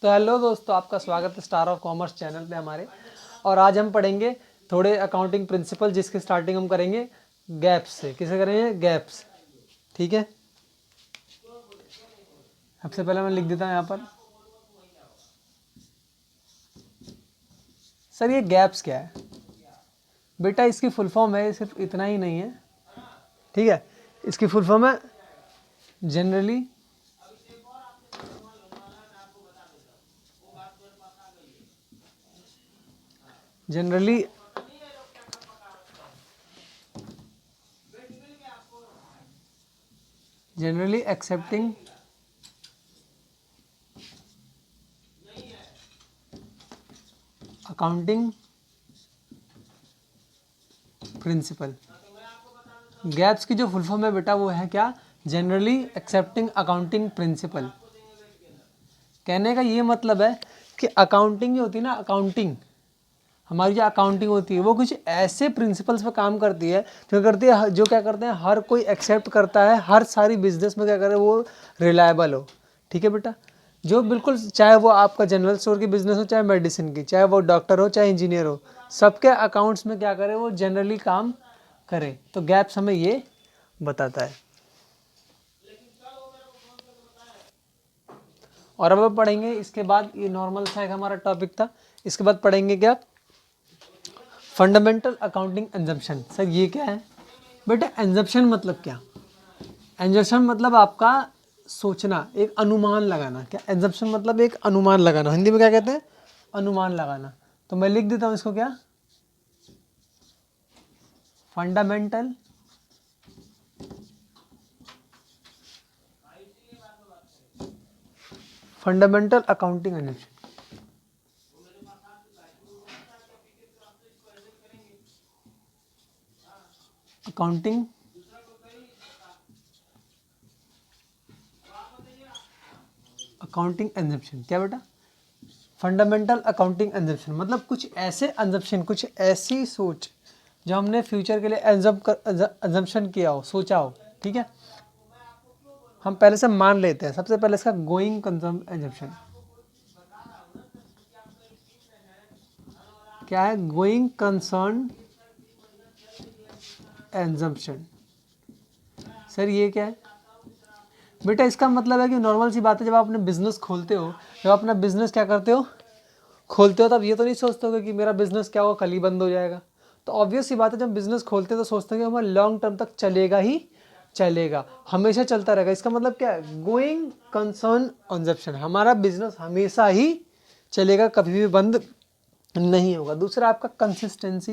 तो हेलो दोस्तों, आपका स्वागत है स्टार ऑफ कॉमर्स चैनल पे हमारे। और आज हम पढ़ेंगे थोड़े अकाउंटिंग प्रिंसिपल, जिसकी स्टार्टिंग हम करेंगे गैप्स से। किसे करेंगे? गैप्स। ठीक है, सबसे पहले मैं लिख देता हूँ यहाँ पर। सर ये गैप्स क्या है बेटा? इसकी फुल फॉर्म है, सिर्फ इतना ही नहीं है, ठीक है। इसकी फुल फॉर्म है generally generally generally accepting accounting principle. Gaps की जो फुल फॉर्म है बेटा वो है क्या? Generally accepting accounting principle. कहने का ये मतलब है कि अकाउंटिंग जो होती है ना, अकाउंटिंग, हमारी जो अकाउंटिंग होती है वो कुछ ऐसे प्रिंसिपल्स पे काम करती है जो क्या करते हैं, हर कोई एक्सेप्ट करता है, हर सारी बिजनेस में क्या करे वो रिलायबल हो। ठीक है बेटा, जो बिल्कुल, चाहे वो आपका जनरल स्टोर की बिजनेस हो, चाहे मेडिसिन की, चाहे वो डॉक्टर हो, चाहे इंजीनियर हो, सबके अकाउंट्स में क्या करे वो जनरली काम करे। तो गैप्स हमें ये बताता है। और अब हम पढ़ेंगे इसके बाद, ये नॉर्मल सा एक हमारा टॉपिक था, इसके बाद पढ़ेंगे क्या? Fundamental accounting exemption. सर ये क्या है बेटा? एग्जम्पशन मतलब क्या? एग्जम्पशन मतलब आपका सोचना, एक अनुमान लगाना। क्या एग्जम्पशन मतलब? एक अनुमान लगाना। हिंदी में क्या कहते हैं? अनुमान लगाना। तो मैं लिख देता हूँ इसको, क्या? Fundamental accounting exemption. Accounting exemption क्या बेटा? फंडामेंटल अकाउंटिंग एग्जम्पशन मतलब कुछ ऐसे एग्जम्पशन, कुछ ऐसी सोच जो हमने फ्यूचर के लिए एग्जम्पशन किया हो, सोचा हो। ठीक है, हम पहले से मान लेते हैं। सबसे पहले इसका गोइंग कंसर्न एग्जम्पशन क्या है? Going concern exemption. सर ये क्या है बेटा? इसका मतलब है कि नॉर्मल सी बात है, जब आप अपने बिजनेस खोलते हो, जब आप अपना बिजनेस क्या करते हो, खोलते हो, तब ये तो नहीं सोचते हो कि मेरा बिजनेस क्या होगा, कल ही बंद हो जाएगा। तो ऑब्वियस सी बात है, जब बिजनेस खोलते हैं तो सोचते हैं कि हमारा लॉन्ग टर्म तक चलेगा ही चलेगा, हमेशा चलता रहेगा। इसका मतलब क्या है? गोइंग कंसर्न एग्जम्पशन, हमारा बिजनेस हमेशा ही चलेगा, कभी भी बंद नहीं होगा। दूसरा आपका कंसिस्टेंसी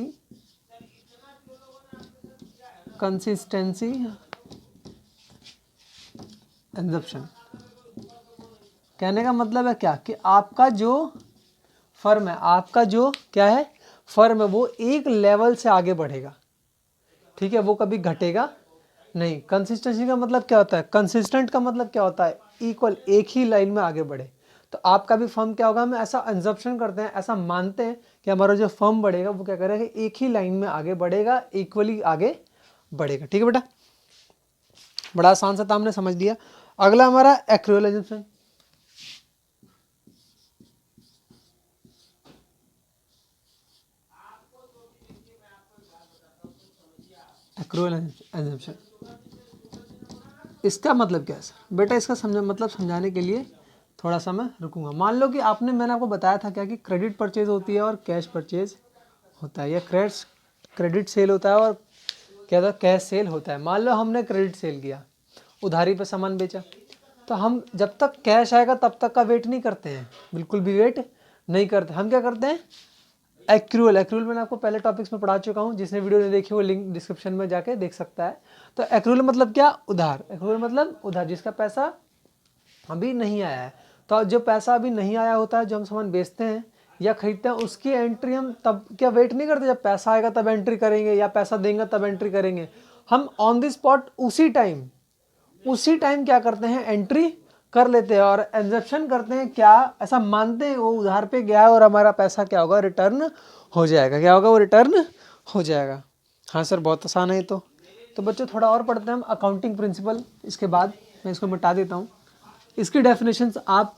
एग्जम्पशन। कहने का मतलब है क्या कि आपका जो फर्म है, आपका जो क्या है फर्म है, वो एक लेवल से आगे बढ़ेगा। ठीक है, वो कभी घटेगा नहीं। कंसिस्टेंसी का मतलब क्या होता है? कंसिस्टेंट का मतलब क्या होता है? इक्वल, एक ही लाइन में आगे बढ़े। तो आपका भी फर्म क्या होगा? हम ऐसा एग्जम्पशन करते हैं, ऐसा मानते हैं कि हमारा जो फर्म बढ़ेगा वो क्या करेगा? एक ही लाइन में आगे बढ़ेगा, इक्वली आगे बढ़ेगा। ठीक है बेटा, बड़ा आसान सा था, हमने समझ लिया। अगला हमारा एक्रूअल एग्जम्पशन। एक्रूअल एग्जम्पशन इसका मतलब क्या है सर? बेटा इसका समझाने के लिए थोड़ा सा मैं रुकूंगा। मान लो कि मैंने आपको बताया था क्या कि क्रेडिट परचेज होती है और कैश परचेज होता है, या क्रेडिट सेल होता है और क्या था, कैश सेल होता है। मान लो हमने क्रेडिट सेल किया, उधारी पे सामान बेचा, तो हम जब तक कैश आएगा तब तक का वेट नहीं करते हैं, बिल्कुल भी वेट नहीं करते। हम क्या करते हैं? एक्रूअल मैंने आपको पहले टॉपिक्स में पढ़ा चुका हूँ, जिसने वीडियो नहीं देखी वो लिंक डिस्क्रिप्शन में जाके देख सकता है। तो एक्रूअल मतलब क्या? उधार। एक्रूअल मतलब उधार, जिसका पैसा अभी नहीं आया है। तो जो पैसा अभी नहीं आया होता है, जो हम सामान बेचते हैं या खरीदते हैं, उसकी एंट्री हम तब क्या वेट नहीं करते, जब पैसा आएगा तब एंट्री करेंगे, या पैसा देंगे तब एंट्री करेंगे। हम ऑन द स्पॉट उसी टाइम क्या करते हैं? एंट्री कर लेते हैं और एग्जम्पशन करते हैं। क्या ऐसा मानते हैं वो उधार पे गया है और हमारा पैसा क्या होगा? रिटर्न हो जाएगा। क्या होगा? वो रिटर्न हो जाएगा। हाँ सर, बहुत आसान है। तो बच्चों थोड़ा और पढ़ते हैं हम अकाउंटिंग प्रिंसिपल। इसके बाद मैं इसको मिटा देता हूँ। इसकी डेफिनेशंस आप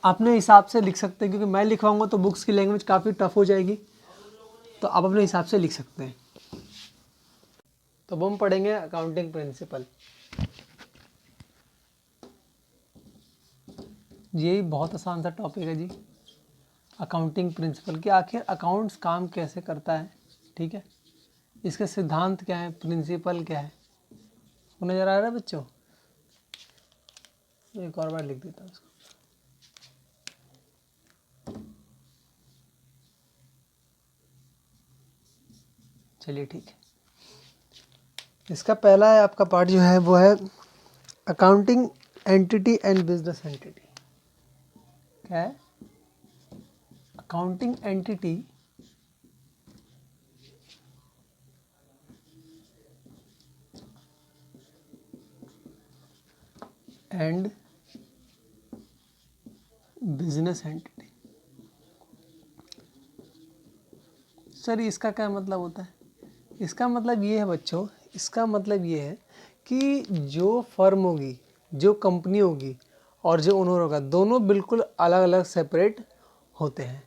अपने हिसाब से लिख सकते हैं, क्योंकि मैं लिखवाऊंगा तो बुक्स की लैंग्वेज काफ़ी टफ हो जाएगी, तो आप अपने हिसाब से लिख सकते हैं। तो अब हम पढ़ेंगे अकाउंटिंग प्रिंसिपल। यही बहुत आसान सा टॉपिक है जी, अकाउंटिंग प्रिंसिपल कि आखिर अकाउंट्स काम कैसे करता है। ठीक है, इसके सिद्धांत क्या है, प्रिंसिपल क्या है, वो नज़र आ रहा है बच्चों? एक और बार लिख देता हूँ इसको। चलिए ठीक है, इसका पहला है आपका पार्ट जो है वो है accounting entity and business entity. क्या है? Accounting entity and business entity. Sir इसका क्या मतलब होता है? इसका मतलब ये है बच्चों, इसका मतलब ये है कि जो फर्म होगी, जो कंपनी होगी और जो ओनर होगा, दोनों बिल्कुल अलग अलग सेपरेट होते हैं।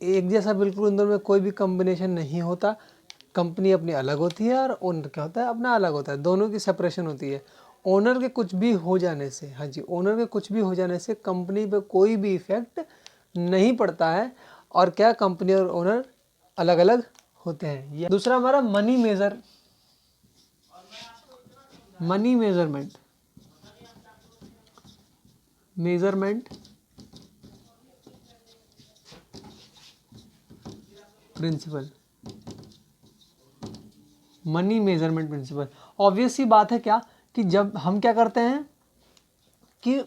एक जैसा बिल्कुल उन दोनों में कोई भी कॉम्बिनेशन नहीं होता। कंपनी अपनी अलग होती है और ओनर क्या होता है, अपना अलग होता है। दोनों की सेपरेशन होती है। ओनर के कुछ भी हो जाने से, हाँ जी, ओनर के कुछ भी हो जाने से कंपनी पे कोई भी इफेक्ट नहीं पड़ता है। और क्या, कंपनी और ओनर अलग अलग होते हैं। दूसरा हमारा money measurement principle. Money measurement principle, obvious सी बात है क्या कि जब हम क्या करते हैं कि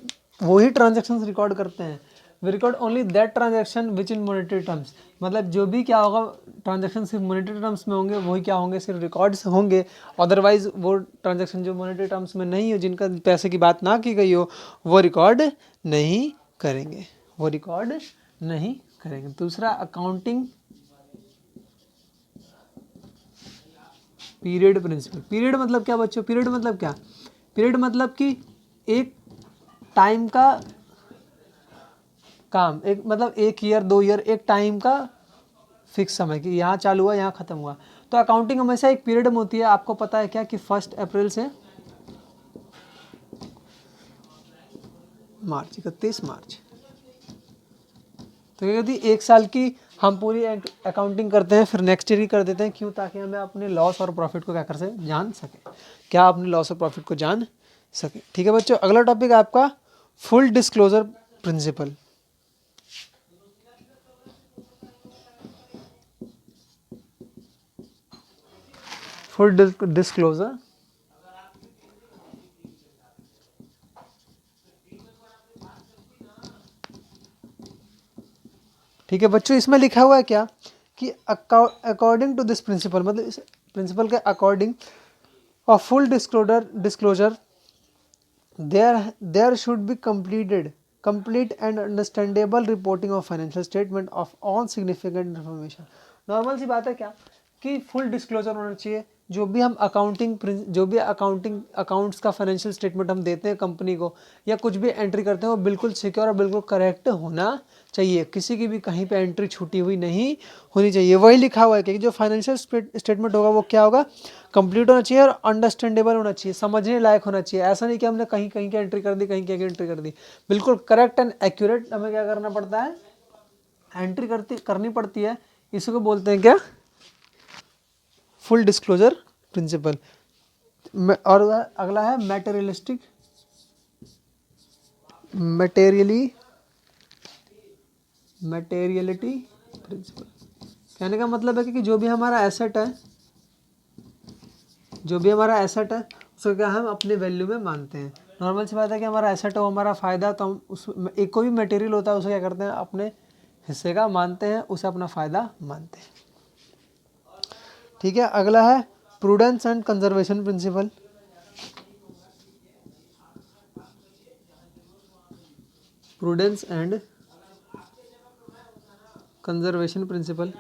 वही ट्रांजैक्शंस रिकॉर्ड करते हैं। We record only that transaction which in monetary terms. मतलब जो भी क्या होगा, ट्रांजैक्शन सिर्फ मॉनेटरी टर्म्स में होंगे, वही क्या होंगे, सिर्फ रिकॉर्ड्स होंगे। अदरवाइज वो ट्रांजैक्शन जो मॉनेटरी टर्म्स में नहीं हो, जिनका पैसे की बात ना की गई हो, वो रिकॉर्ड नहीं करेंगे, वो रिकॉर्ड नहीं करेंगे। दूसरा अकाउंटिंग पीरियड प्रिंसिपल। पीरियड मतलब क्या बच्चों? पीरियड मतलब क्या? पीरियड मतलब कि एक टाइम का काम, एक मतलब 1 ईयर 2 ईयर, एक टाइम का फिक्स समय कि यहाँ चालू हुआ यहाँ ख़त्म हुआ। तो अकाउंटिंग हमेशा एक पीरियड में होती है। आपको पता है क्या कि 1 अप्रैल से मार्च, 31 मार्च। तो क्या कहती है, 1 साल की हम पूरी अकाउंटिंग करते हैं, फिर नेक्स्ट ईयर ही कर देते हैं। क्यों? ताकि हमें अपने लॉस और प्रॉफिट को क्या कर सके, जान सके। क्या अपने लॉस और प्रॉफिट को जान सके। ठीक है बच्चों, अगला टॉपिक है आपका full disclosure principle. Full disclosure ठीक है बच्चों, इसमें लिखा हुआ है क्या कि अकॉर्डिंग टू दिस प्रिंसिपल, मतलब इस प्रिंसिपल के according of full disclosure there should be complete and understandable reporting of financial statement of all significant information। Normal सी बात है क्या कि फुल डिस्क्लोजर होना चाहिए। जो भी हम अकाउंटिंग अकाउंट्स का फाइनेंशियल स्टेटमेंट हम देते हैं कंपनी को, या कुछ भी एंट्री करते हैं, वो बिल्कुल सिक्योर और बिल्कुल करेक्ट होना चाहिए। किसी की भी कहीं पे एंट्री छूटी हुई नहीं होनी चाहिए। वही लिखा हुआ है कि जो फाइनेंशियल स्टेटमेंट होगा वो क्या होगा, कंप्लीट होना चाहिए और अंडरस्टैंडेबल होना चाहिए, समझने लायक होना चाहिए। ऐसा नहीं कि हमने कहीं कहीं की एंट्री कर दी, कहीं कहीं की एंट्री कर दी। बिल्कुल करेक्ट एंड एक्यूरेट हमें क्या करना पड़ता है, एंट्री करनी पड़ती है। इसी को बोलते हैं क्या, फुल डिस्क्लोजर प्रिंसिपल। और अगला है मटेरियलिटी प्रिंसिपल। कहने का मतलब है कि जो भी हमारा एसेट है, उसको क्या हम अपने वैल्यू में मानते हैं। नॉर्मल सी बात है कि हमारा एसेट हो, हमारा फ़ायदा, तो हम उस एक कोई भी मटेरियल होता है उसे क्या करते हैं, अपने हिस्से का मानते हैं, उसे अपना फ़ायदा मानते हैं। ठीक है, अगला है prudence and conservation principle. Prudence and conservation principle.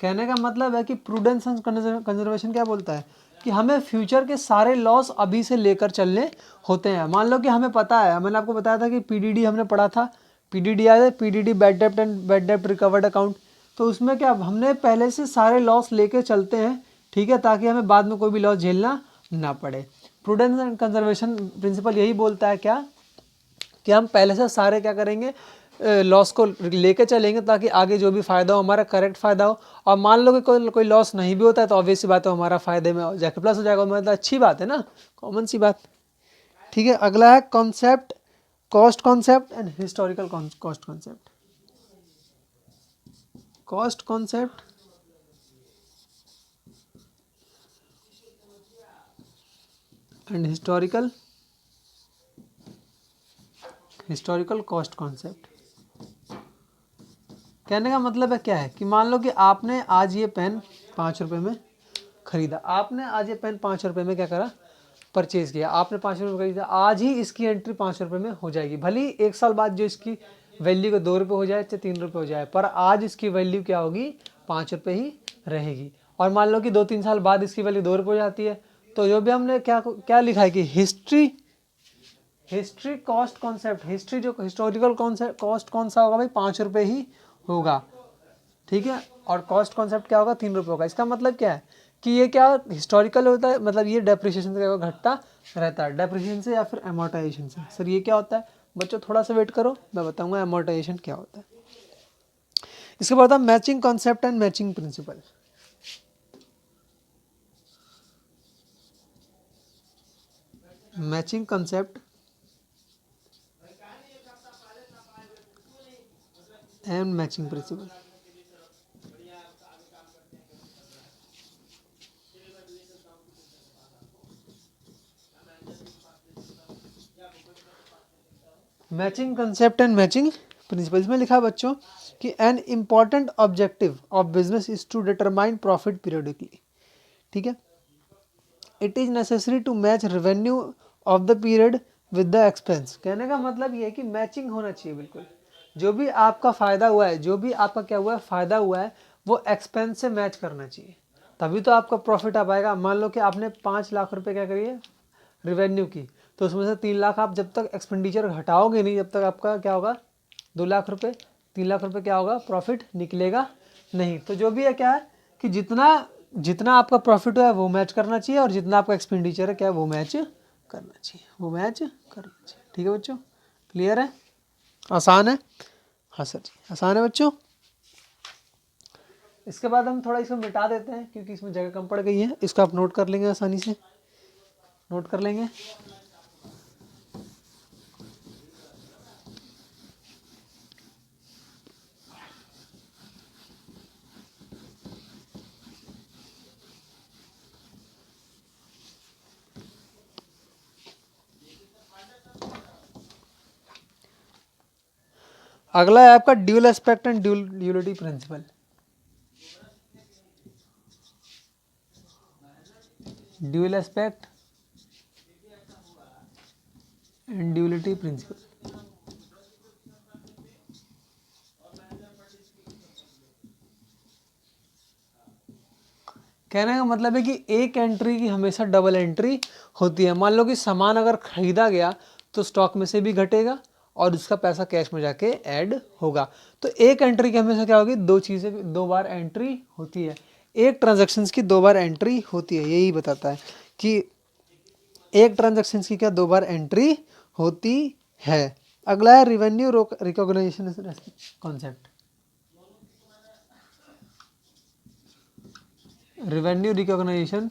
कहने का मतलब है कि प्रूडेंस एंड कंजर्वेशन क्या बोलता है कि हमें फ्यूचर के सारे लॉस अभी से लेकर चलने होते हैं। मान लो कि हमें पता है, मैंने आपको बताया था कि पीडीडी हमने पढ़ा था, पीडीडी याद है, पीडीडी बैड डेब्ट एंड बैड डेब्ट रिकवर्ड अकाउंट। तो उसमें क्या हमने पहले से सारे लॉस लेके चलते हैं, ठीक है, ताकि हमें बाद में कोई भी लॉस झेलना ना पड़े। प्रूडेंस एंड कंजर्वेशन प्रिंसिपल यही बोलता है क्या कि हम पहले से सारे क्या करेंगे, लॉस को लेके चलेंगे ताकि आगे जो भी फ़ायदा हो हमारा करेक्ट फ़ायदा हो। और मान लो कि कोई लॉस नहीं भी होता है तो ऑब्वियस सी बात है हमारा फ़ायदे में जाके प्लस हो जाएगा, मतलब अच्छी बात है ना, कॉमन सी बात। ठीक है, अगला है concept, cost concept and historical cost concept. Cost concept and historical cost concept. कहने का मतलब है क्या है कि मान लो कि आपने आज ये पेन 5 रुपये में खरीदा, आपने आज ये पेन 5 रुपये में क्या करा, परचेज किया, आपने 5 रुपये खरीदा, आज ही इसकी एंट्री 5 रुपये में हो जाएगी। भले ही 1 साल बाद जो इसकी वैल्यू को 2 रुपये हो जाए चाहे 3 रुपये हो जाए, पर आज इसकी वैल्यू क्या होगी, 5 रुपये ही रहेगी। और मान लो कि 2-3 साल बाद इसकी वैल्यू 2 रुपये हो जाती है, तो जो भी हमने क्या लिखा है कि हिस्ट्री कॉस्ट कॉन्सेप्ट, हिस्ट्री जो हिस्टोरिकल कॉस्ट कौन सा होगा भाई, 5 रुपये ही होगा, ठीक है। और कॉस्ट कॉन्सेप्ट क्या होगा, 3 रुपये होगा। इसका मतलब क्या है कि ये क्या हिस्टोरिकल होता है, मतलब ये डेप्रिसिएशन से घटता रहता है, डेप्रिसिएशन से या फिर एमोर्टाइजेशन से। सर ये क्या होता है बच्चों, थोड़ा सा वेट करो, मैं बताऊंगा एमोर्टाइजेशन क्या होता है। इसके बाद matching concept and matching principle. Matching concept and matching principle. Matching concept and matching principles में लिखा है बच्चों कि an important objective of business is to determine profit periodically, ठीक है। It is necessary to match revenue of the period with the expense. कहने का मतलब ये है कि मैचिंग होना चाहिए बिल्कुल, जो भी आपका फ़ायदा हुआ है, जो भी आपका क्या हुआ है फ़ायदा हुआ है, वो एक्सपेंस से मैच करना चाहिए, तभी तो आपका प्रॉफिट आ पाएगा। मान लो कि आपने 5 लाख रुपए क्या करिए रिवेन्यू की, तो उसमें से 3 लाख आप जब तक एक्सपेंडिचर घटाओगे नहीं, जब तक आपका क्या होगा 2 लाख रुपए, 3 लाख रुपए क्या होगा, प्रॉफिट निकलेगा नहीं। तो जो भी है क्या है कि जितना आपका प्रॉफिट हुआ है वो मैच करना चाहिए, और जितना आपका एक्सपेंडिचर है क्या है वो मैच करना चाहिए, वो मैच करना चाहिए। ठीक है बच्चों, क्लियर है, आसान है। हाँ सर जी आसान है बच्चों। इसके बाद हम थोड़ा इसको मिटा देते हैं क्योंकि इसमें जगह कम पड़ गई है, इसको आप नोट कर लेंगे, आसानी से नोट कर लेंगे। अगला है आपका dual aspect and duality principle. Dual aspect and duality principle. कहने का मतलब है कि एक एंट्री की हमेशा डबल एंट्री होती है। मान लो कि सामान अगर खरीदा गया तो स्टॉक में से भी घटेगा और उसका पैसा कैश में जाके ऐड होगा। तो एक एंट्री की हमेशा क्या होगी, 2 चीज़ें 2 बार एंट्री होती है, एक ट्रांजैक्शंस की 2 बार एंट्री होती है। यही बताता है कि एक ट्रांजैक्शंस की क्या 2 बार एंट्री होती है। अगला है revenue recognition concept. Revenue recognition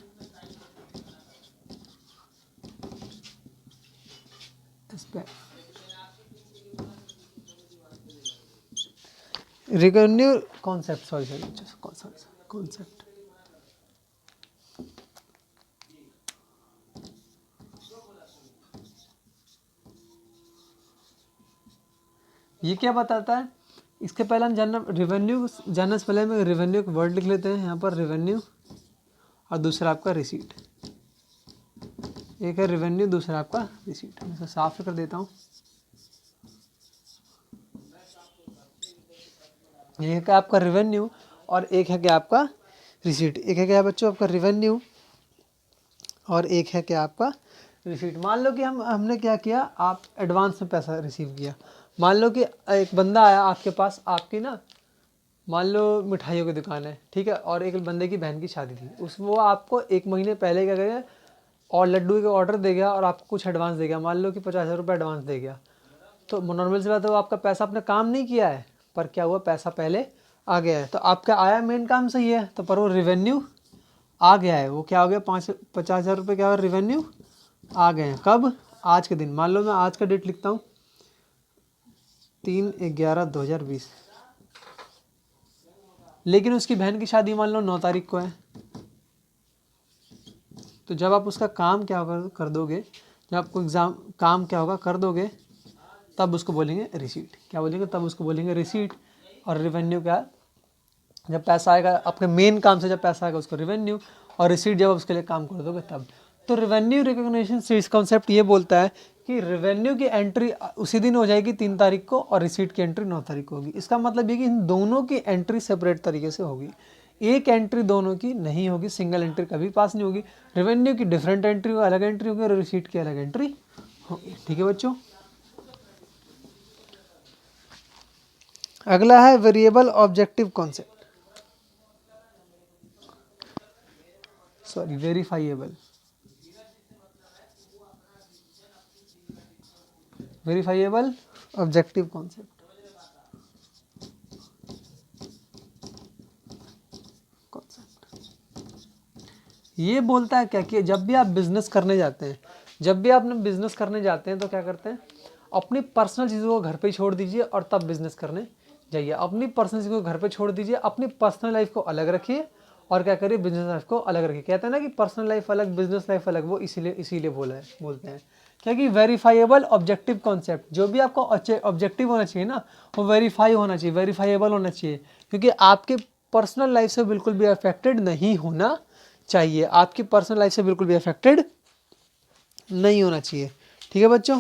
revenue concept, sorry concept. ये क्या बताता है, इसके पहले हम जानने से पहले हम रेवेन्यू का वर्ड लिख लेते हैं। यहाँ पर रेवेन्यू और दूसरा आपका रिसीट। एक है रेवेन्यू, दूसरा आपका रिसीट। मैं इसे साफ कर देता हूँ। एक है आपका रेवेन्यू और एक है क्या आपका रिसीट। एक है क्या बच्चों आपका रेवेन्यू और एक है क्या आपका रिसीट। मान लो कि हमने क्या किया, आप एडवांस में पैसा रिसीव किया। मान लो कि एक बंदा आया आपके पास, आपकी ना मान लो मिठाइयों की दुकान है, ठीक है, और एक बंदे की बहन की शादी थी, वो आपको 1 महीने पहले क्या करेगा और लड्डू का ऑर्डर दे गया और आपको कुछ एडवांस दे गया, मान लो कि 50,000 रुपये एडवांस दे गया। तो नॉर्मल सी बात है, वो आपका पैसा आपने काम नहीं किया है, पर क्या हुआ पैसा पहले आ गया है, तो आपका आया मेन काम सही है, तो पर वो रिवेन्यू आ गया है, वो क्या हो गया 50,000 रुपये क्या हुआ रिवेन्यू आ गए हैं। कब? आज के दिन। मान लो मैं आज का डेट लिखता हूँ 3/11/2020, लेकिन उसकी बहन की शादी मान लो 9 तारीख को है। तो जब आप उसका काम क्या होगा कर दोगे, जब आपको एग्ज़ाम काम क्या होगा कर दोगे, तब उसको बोलेंगे रिसीट। क्या बोलेंगे? तब उसको बोलेंगे रिसीट। और रिवेन्यू क्या? जब पैसा आएगा अपने मेन काम से, जब पैसा आएगा उसको रिवेन्यू, और रिसीट जब उसके लिए काम कर दोगे तब। तो रिवेन्यू रिकॉग्निशन से इस कॉन्सेप्ट ये बोलता है कि रिवेन्यू की एंट्री उसी दिन हो जाएगी 3 तारीख को, और रिसीट की एंट्री 9 तारीख को होगी। इसका मतलब ये कि इन दोनों की एंट्री सेपरेट तरीके से होगी, एक एंट्री दोनों की नहीं होगी, सिंगल एंट्री कभी पास नहीं होगी। रेवेन्यू की डिफरेंट एंट्री होगी, अलग एंट्री होगी, और रिसीट की अलग एंट्री होगी। ठीक है बच्चों। अगला है variable objective concept, sorry verifiable. Verifiable objective concept. ये बोलता है क्या कि जब भी आप बिजनेस करने जाते हैं, जब भी आप बिजनेस करने जाते हैं तो क्या करते हैं, अपनी पर्सनल चीज़ों को घर पे छोड़ दीजिए और तब बिजनेस करने जाइए। अपनी पर्सनल चीज़ों को घर पे छोड़ दीजिए, अपनी पर्सनल लाइफ को अलग रखिए और क्या करिए बिजनेस लाइफ को अलग रखिए। कहते हैं ना कि पर्सनल लाइफ अलग बिजनेस लाइफ अलग, वो इसीलिए बोलते हैं क्या कि वेरीफाइएबल ऑब्जेक्टिव कॉन्सेप्ट। जो भी आपको ऑब्जेक्टिव होना चाहिए ना, वो वेरीफाई होना चाहिए, वेरीफाइएबल होना चाहिए, क्योंकि आपके पर्सनल लाइफ से बिल्कुल भी अफेक्टेड नहीं होना चाहिए, आपकी पर्सनल लाइफ से बिल्कुल भी अफेक्टेड नहीं होना चाहिए। ठीक है बच्चों।